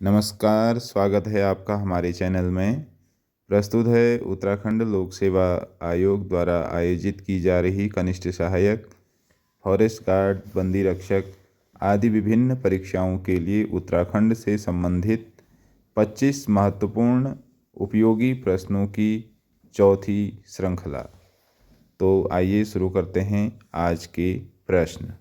नमस्कार, स्वागत है आपका हमारे चैनल में। प्रस्तुत है उत्तराखंड लोक सेवा आयोग द्वारा आयोजित की जा रही कनिष्ठ सहायक, फॉरेस्ट गार्ड, बंदी रक्षक आदि विभिन्न परीक्षाओं के लिए उत्तराखंड से संबंधित 25 महत्वपूर्ण उपयोगी प्रश्नों की चौथी श्रृंखला। तो आइए शुरू करते हैं आज के प्रश्न।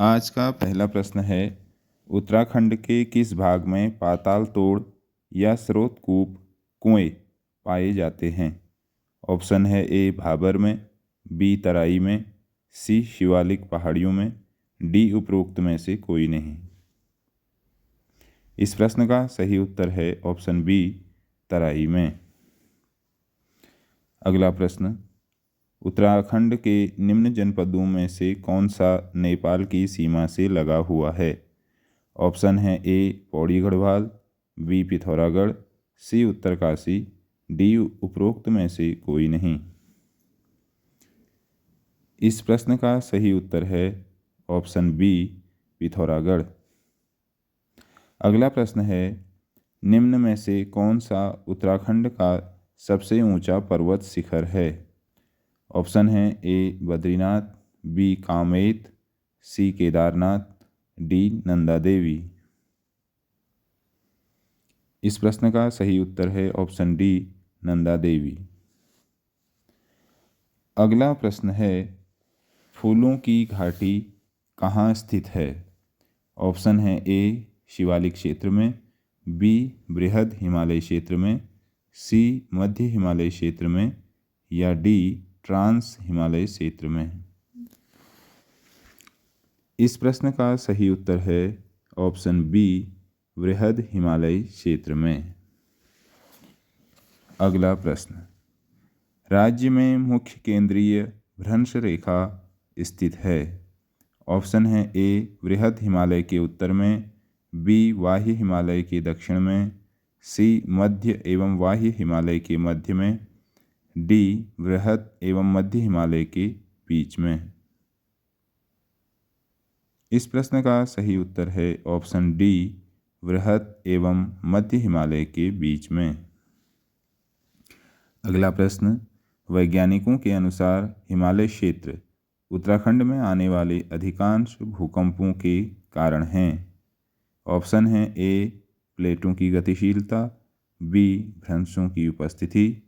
आज का पहला प्रश्न है, उत्तराखंड के किस भाग में पाताल तोड़ या स्रोत कूप कुएं पाए जाते हैं? ऑप्शन है ए भाबर में, बी तराई में, सी शिवालिक पहाड़ियों में, डी उपरोक्त में से कोई नहीं। इस प्रश्न का सही उत्तर है ऑप्शन बी तराई में। अगला प्रश्न, उत्तराखंड के निम्न जनपदों में से कौन सा नेपाल की सीमा से लगा हुआ है? ऑप्शन है ए पौड़ी गढ़वाल, बी पिथौरागढ़, सी उत्तरकाशी, डी उपरोक्त में से कोई नहीं। इस प्रश्न का सही उत्तर है ऑप्शन बी पिथौरागढ़। अगला प्रश्न है, निम्न में से कौन सा उत्तराखंड का सबसे ऊंचा पर्वत शिखर है? ऑप्शन है ए बद्रीनाथ, बी कामेत, सी केदारनाथ, डी नंदा देवी। इस प्रश्न का सही उत्तर है ऑप्शन डी नंदा देवी। अगला प्रश्न है, फूलों की घाटी कहाँ स्थित है? ऑप्शन है ए शिवालिक क्षेत्र में, बी बृहद हिमालय क्षेत्र में, सी मध्य हिमालय क्षेत्र में, या डी ट्रांस हिमालय क्षेत्र में। इस प्रश्न का सही उत्तर है ऑप्शन बी बृहद हिमालय क्षेत्र में। अगला प्रश्न, राज्य में मुख्य केंद्रीय भ्रंश रेखा स्थित है? ऑप्शन है ए बृहद हिमालय के उत्तर में, बी वाह्य हिमालय के दक्षिण में, सी मध्य एवं वाह्य हिमालय के मध्य में, डी बृहद एवं मध्य हिमालय के बीच में। इस प्रश्न का सही उत्तर है ऑप्शन डी बृहद एवं मध्य हिमालय के बीच में। अगला प्रश्न, वैज्ञानिकों के अनुसार हिमालय क्षेत्र उत्तराखंड में आने वाले अधिकांश भूकंपों के कारण हैं। ऑप्शन है ए प्लेटों की गतिशीलता, बी भ्रंशों की उपस्थिति,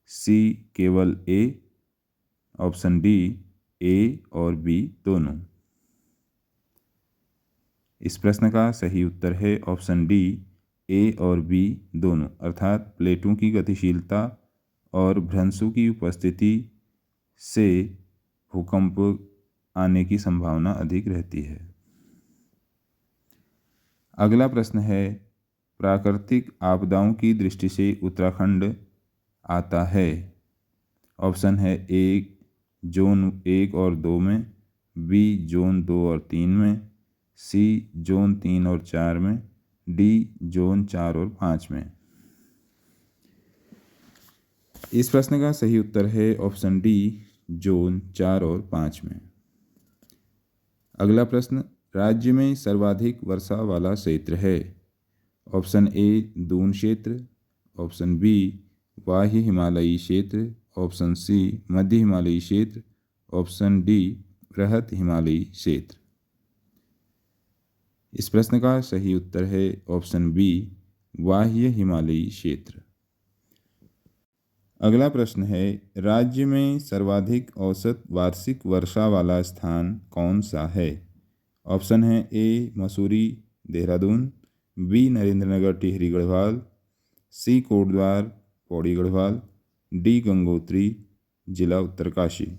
सी केवल ए, ऑप्शन डी ए और बी दोनों। इस प्रश्न का सही उत्तर है ऑप्शन डी ए और बी दोनों, अर्थात प्लेटों की गतिशीलता और भ्रंशों की उपस्थिति से भूकंप आने की संभावना अधिक रहती है। अगला प्रश्न है, प्राकृतिक आपदाओं की दृष्टि से उत्तराखंड आता है? ऑप्शन है ए जोन 1 और 2 में, बी जोन 2 और 3 में, सी जोन 3 और 4 में, डी जोन 4 और 5 में। इस प्रश्न का सही उत्तर है ऑप्शन डी जोन 4 और 5 में। अगला प्रश्न, राज्य में सर्वाधिक वर्षा वाला क्षेत्र है? ऑप्शन ए दून क्षेत्र, ऑप्शन बी वाह्य हिमालयी क्षेत्र, ऑप्शन सी मध्य हिमालयी क्षेत्र, ऑप्शन डी बृहद हिमालयी क्षेत्र। इस प्रश्न का सही उत्तर है ऑप्शन बी वाह्य हिमालयी क्षेत्र। अगला प्रश्न है, राज्य में सर्वाधिक औसत वार्षिक वर्षा वाला स्थान कौन सा है? ऑप्शन है ए मसूरी देहरादून, बी नरेंद्रनगर टिहरी गढ़वाल, सी कोटद्वार पौड़ी गढ़वाल, डी गंगोत्री जिला उत्तरकाशी।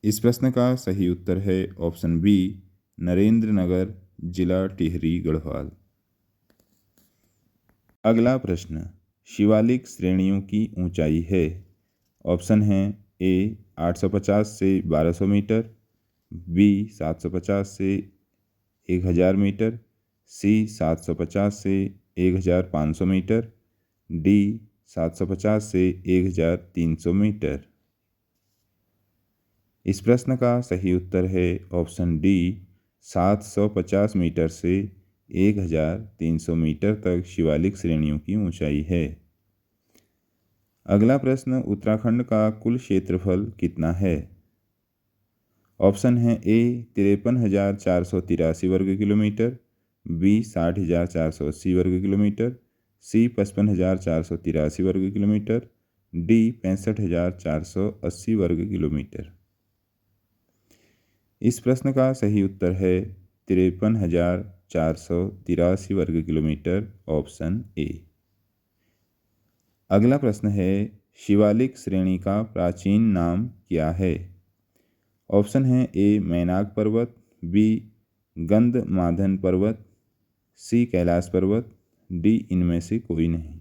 इस प्रश्न का सही उत्तर है ऑप्शन बी नरेंद्रनगर जिला टिहरी गढ़वाल। अगला प्रश्न, शिवालिक श्रेणियों की ऊंचाई है? ऑप्शन है ए 850 से 1200 मीटर, बी 750 से 1000 मीटर, सी 750 से 1500 मीटर, डी 750 से 1300 मीटर। इस प्रश्न का सही उत्तर है ऑप्शन डी 750 मीटर से 1300 मीटर तक शिवालिक श्रेणियों की ऊंचाई है। अगला प्रश्न, उत्तराखंड का कुल क्षेत्रफल कितना है? ऑप्शन है ए 53,483 वर्ग किलोमीटर, बी 60,480 वर्ग किलोमीटर, सी 55,483 वर्ग किलोमीटर, डी 65,480 वर्ग किलोमीटर। इस प्रश्न का सही उत्तर है 53,483 वर्ग किलोमीटर, ऑप्शन ए। अगला प्रश्न है, शिवालिक श्रेणी का प्राचीन नाम क्या है? ऑप्शन है ए मैनाक पर्वत, बी गंधमादन पर्वत, सी कैलाश पर्वत, डी इनमें से कोई नहीं।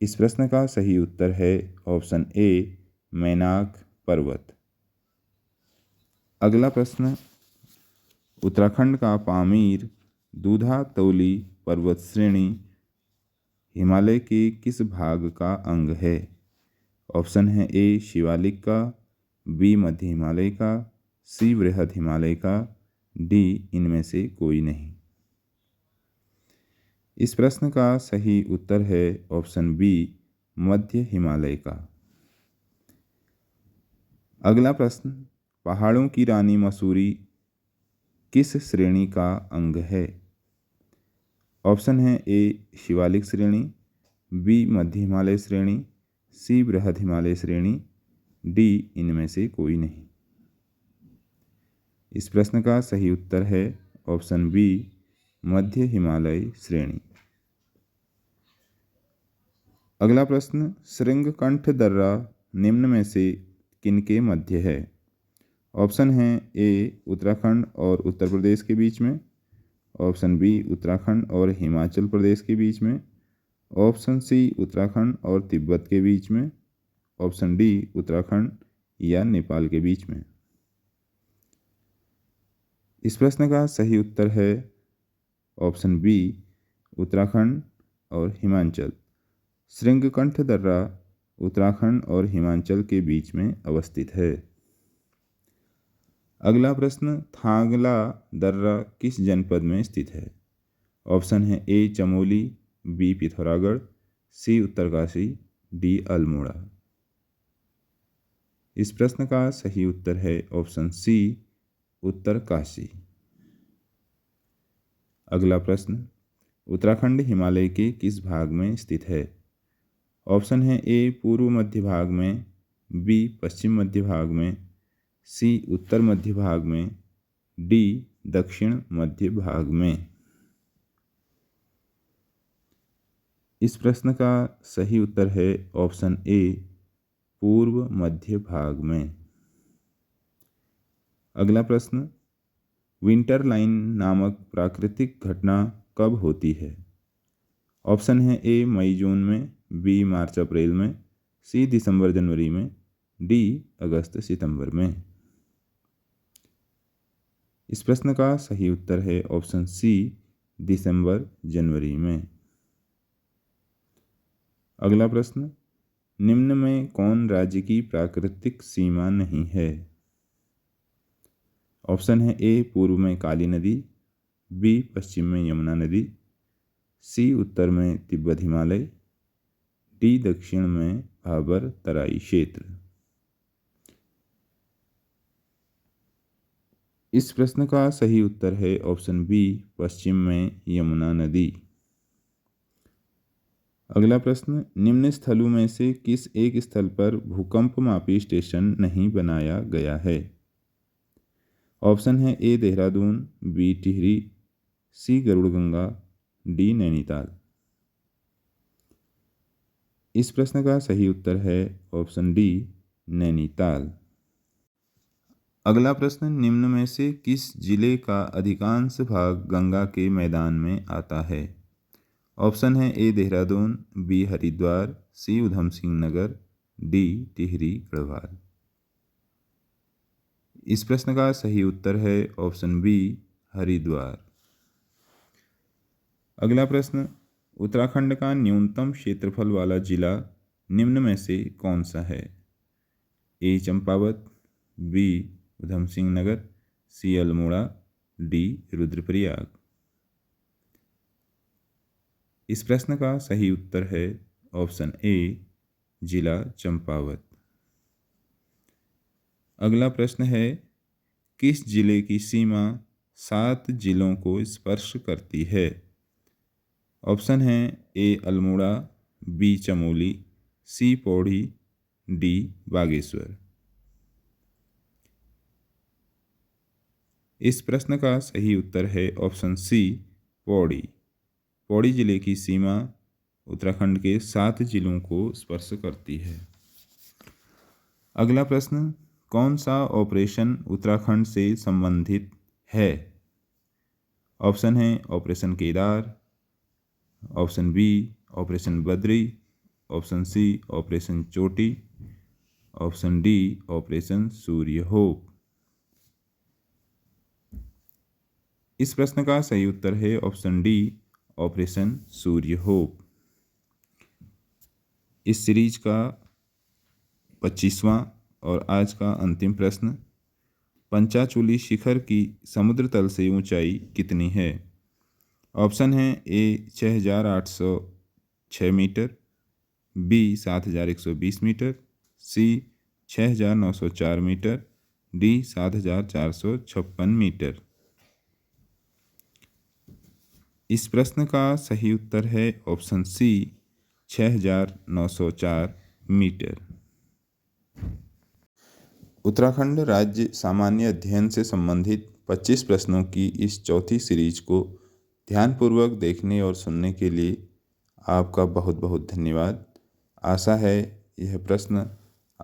इस प्रश्न का सही उत्तर है ऑप्शन ए मैनाक पर्वत। अगला प्रश्न, उत्तराखंड का पामीर दूधातौली पर्वत श्रेणी हिमालय के किस भाग का अंग है? ऑप्शन है ए शिवालिक का, बी मध्य हिमालय का, सी बृहद हिमालय का, डी इनमें से कोई नहीं। इस प्रश्न का सही उत्तर है ऑप्शन बी मध्य हिमालय का। अगला प्रश्न, पहाड़ों की रानी मसूरी किस श्रेणी का अंग है? ऑप्शन है ए शिवालिक श्रेणी, बी मध्य हिमालय श्रेणी, सी बृहद हिमालय श्रेणी, डी इनमें से कोई नहीं। इस प्रश्न का सही उत्तर है ऑप्शन बी मध्य हिमालय श्रेणी। अगला प्रश्न, श्रृंगकंठ दर्रा निम्न में से किनके मध्य है? ऑप्शन है ए उत्तराखंड और उत्तर प्रदेश के बीच में, ऑप्शन बी उत्तराखंड और हिमाचल प्रदेश के बीच में, ऑप्शन सी उत्तराखंड और तिब्बत के बीच में, ऑप्शन डी उत्तराखंड या नेपाल के बीच में। इस प्रश्न का सही उत्तर है ऑप्शन बी उत्तराखंड और हिमाचल। श्रृंगकंठ दर्रा उत्तराखंड और हिमाचल के बीच में अवस्थित है। अगला प्रश्न, थांगला दर्रा किस जनपद में स्थित है? ऑप्शन है ए चमोली, बी पिथौरागढ़, सी उत्तरकाशी, डी अल्मोड़ा। इस प्रश्न का सही उत्तर है ऑप्शन सी उत्तरकाशी। अगला प्रश्न, उत्तराखंड हिमालय के किस भाग में स्थित है? ऑप्शन है ए पूर्व मध्य भाग में, बी पश्चिम मध्य भाग में, सी उत्तर मध्य भाग में, डी दक्षिण मध्य भाग में। इस प्रश्न का सही उत्तर है ऑप्शन ए पूर्व मध्य भाग में। अगला प्रश्न, विंटर लाइन नामक प्राकृतिक घटना कब होती है? ऑप्शन है ए मई जून में, बी मार्च अप्रैल में, सी दिसंबर जनवरी में, डी अगस्त सितंबर में। इस प्रश्न का सही उत्तर है ऑप्शन सी दिसंबर जनवरी में। अगला प्रश्न, निम्न में कौन राज्य की प्राकृतिक सीमा नहीं है? ऑप्शन है ए पूर्व में काली नदी, बी पश्चिम में यमुना नदी, सी उत्तर में तिब्बत हिमालय, डी दक्षिण में भाबर तराई क्षेत्र। इस प्रश्न का सही उत्तर है ऑप्शन बी पश्चिम में यमुना नदी। अगला प्रश्न, निम्न स्थलों में से किस एक स्थल पर भूकंप मापी स्टेशन नहीं बनाया गया है? ऑप्शन है ए देहरादून, बी टिहरी, सी गरुड़गंगा, डी नैनीताल। इस प्रश्न का सही उत्तर है ऑप्शन डी नैनीताल। अगला प्रश्न, निम्न में से किस जिले का अधिकांश भाग गंगा के मैदान में आता है? ऑप्शन है ए देहरादून, बी हरिद्वार, सी उधम सिंह नगर, डी टिहरी गढ़वाल। इस प्रश्न का सही उत्तर है ऑप्शन बी हरिद्वार। अगला प्रश्न, उत्तराखंड का न्यूनतम क्षेत्रफल वाला जिला निम्न में से कौन सा है? ए चंपावत, बी उधम सिंह नगर, सी अल्मोड़ा, डी रुद्रप्रयाग। इस प्रश्न का सही उत्तर है ऑप्शन ए जिला चंपावत। अगला प्रश्न है, किस जिले की सीमा 7 जिलों को स्पर्श करती है? ऑप्शन है ए अल्मोड़ा, बी चमोली, सी पौड़ी, डी बागेश्वर। इस प्रश्न का सही उत्तर है ऑप्शन सी पौड़ी। पौड़ी जिले की सीमा उत्तराखंड के 7 जिलों को स्पर्श करती है। अगला प्रश्न, कौन सा ऑपरेशन उत्तराखंड से संबंधित है? Option A operation Kedar, option B operation Badri, option C operation Choti, option D operation Surya hope. इस प्रश्न का सही उत्तर है option D operation Surya hope. इस सीरीज का 25वां और आज का अंतिम प्रश्न, पंचाचूली शिखर की समुद्र तल से ऊंचाई कितनी है? ऑप्शन है ए 6806 मीटर, बी 7120 मीटर, सी 6904 मीटर, डी 7456 मीटर। इस प्रश्न का सही उत्तर है ऑप्शन सी 6904 मीटर। उत्तराखंड राज्य सामान्य अध्ययन से संबंधित 25 प्रश्नों की इस चौथी सीरीज को ध्यानपूर्वक देखने और सुनने के लिए आपका बहुत बहुत धन्यवाद। आशा है यह प्रश्न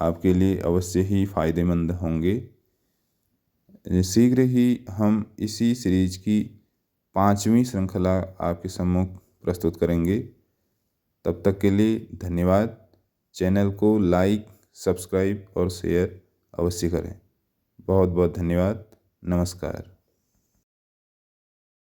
आपके लिए अवश्य ही फायदेमंद होंगे। शीघ्र ही हम इसी सीरीज की 5वीं श्रृंखला आपके सम्मुख प्रस्तुत करेंगे। तब तक के लिए धन्यवाद। चैनल को लाइक, सब्सक्राइब और शेयर अवश्य करें। बहुत बहुत धन्यवाद। नमस्कार।